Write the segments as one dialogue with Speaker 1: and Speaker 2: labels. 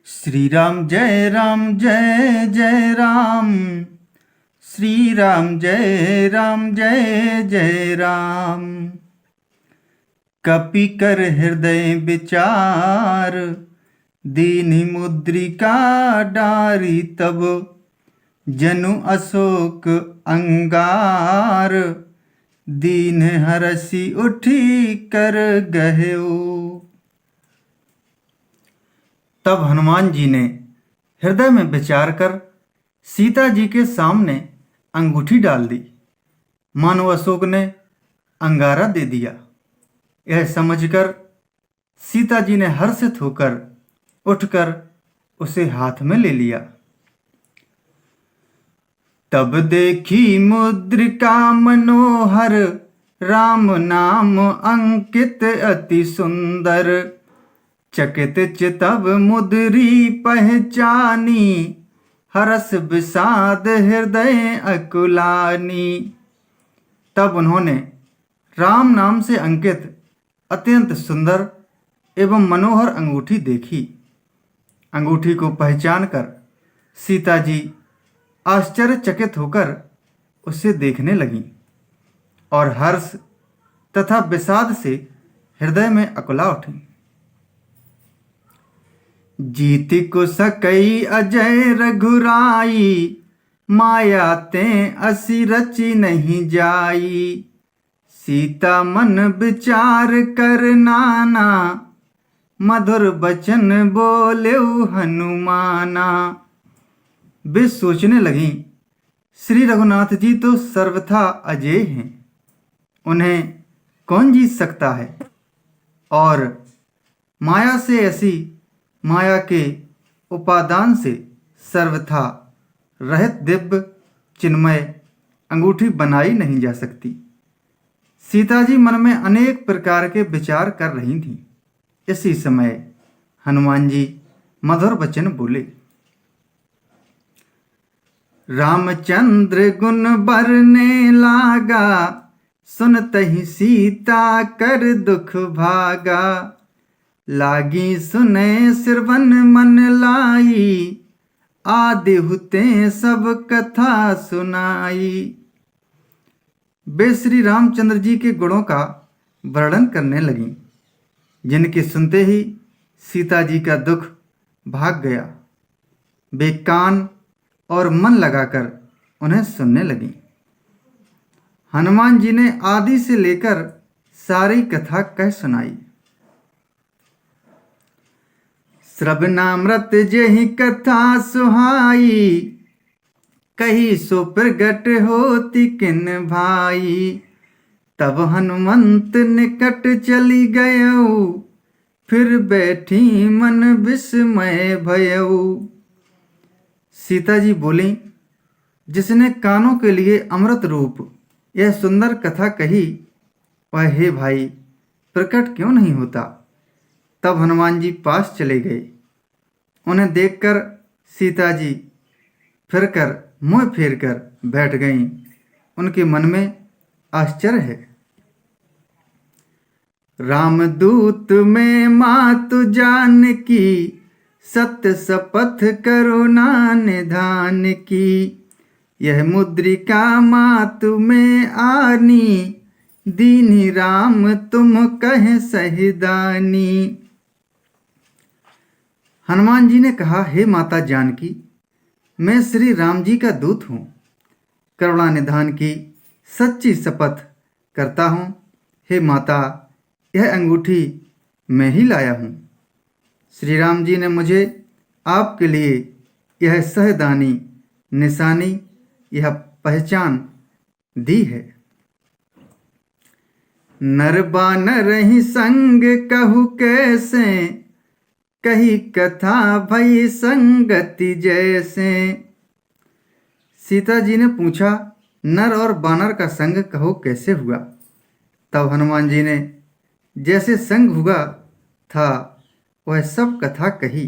Speaker 1: श्री राम जय जय राम। श्री राम जय जय राम। कपि कर हृदय विचार, दीनि मुद्रिका डारी तब। जनु अशोक अंगार, दीन हरसि उठी कर गह्यो। तब हनुमान जी ने हृदय में विचार कर सीता जी के सामने अंगूठी डाल दी। मानो अशोक ने अंगारा दे दिया। यह समझकर सीता जी ने हर्षित होकर उठकर उसे हाथ में ले लिया। तब देखी मुद्रिका मनोहर, राम नाम अंकित अति सुंदर। चकित चितव मुद्री पहचानी, हरस विषाद हृदय अकुलानी। तब उन्होंने राम नाम से अंकित अत्यंत सुंदर एवं मनोहर अंगूठी देखी। अंगूठी को पहचान कर सीता जी आश्चर्यचकित होकर उसे देखने लगीं और हर्ष तथा विषाद से हृदय में अकुला उठी। जीति को सकई अजय रघुराई, माया ते असी रची नहीं जाई। सीता मन विचार कर नाना, मधुर बचन बोलेउ हनुमाना। वे सोचने लगी, श्री रघुनाथ जी तो सर्वथा अजय हैं, उन्हें कौन जीत सकता है। और माया से ऐसी माया के उपादान से सर्वथा रहित दिव्य चिन्मय अंगूठी बनाई नहीं जा सकती। सीता जी मन में अनेक प्रकार के विचार कर रही थीं। इसी समय हनुमान जी मधुर वचन बोले। रामचंद्र गुण बरने लागा, सुनतहि सीता कर दुख भागा। लागी सुने सिरवन मन लाई, आदि हुते सब कथा सुनाई। वे श्री रामचंद्र जी के गुणों का वर्णन करने लगी, जिनके सुनते ही सीता जी का दुख भाग गया। वे कान और मन लगाकर उन्हें सुनने लगी। हनुमान जी ने आदि से लेकर सारी कथा कह सुनाई। श्रवणामृत जेहि कथा सुहाई, कही सो प्रगट होती किन भाई। तब हनुमंत निकट चली गयऊ, फिर बैठी मन विस्मय भयऊ। सीता जी बोली, जिसने कानों के लिए अमृत रूप यह सुंदर कथा कही, वह हे भाई प्रकट क्यों नहीं होता। तब हनुमान जी पास चले गए। उन्हें देखकर सीता जी फिरकर मुँह फेर कर बैठ गईं। उनके मन में आश्चर्य है। रामदूत में मातु जानकी, सत्य शपथ करुणा निधान की। यह मुद्रिका मातु में आनी, दीनि राम तुम कह सहिदानी। हनुमान जी ने कहा, हे माता जानकी, मैं श्री राम जी का दूत हूँ। करुणा निधान की सच्ची शपथ करता हूँ। हे माता, यह अंगूठी मैं ही लाया हूँ। श्री राम जी ने मुझे आपके लिए यह सहदानी निशानी, यह पहचान दी है। नर बानर ही संग कहु कैसे, कही कथा भई संगति जैसे। सीता जी ने पूछा, नर और बानर का संग कहो कैसे हुआ। तब हनुमान जी ने जैसे संग हुआ था वह सब कथा कही।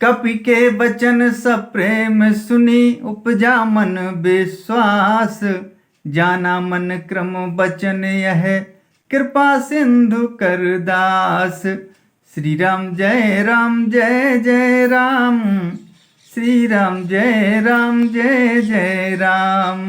Speaker 1: कपि के बचन सब प्रेम सुनी, उपजा मन विश्वास। जाना मन क्रम बचन यह कृपा सिंधु कर दास। श्री राम जय राम जय जय राम, श्री राम जय जय राम।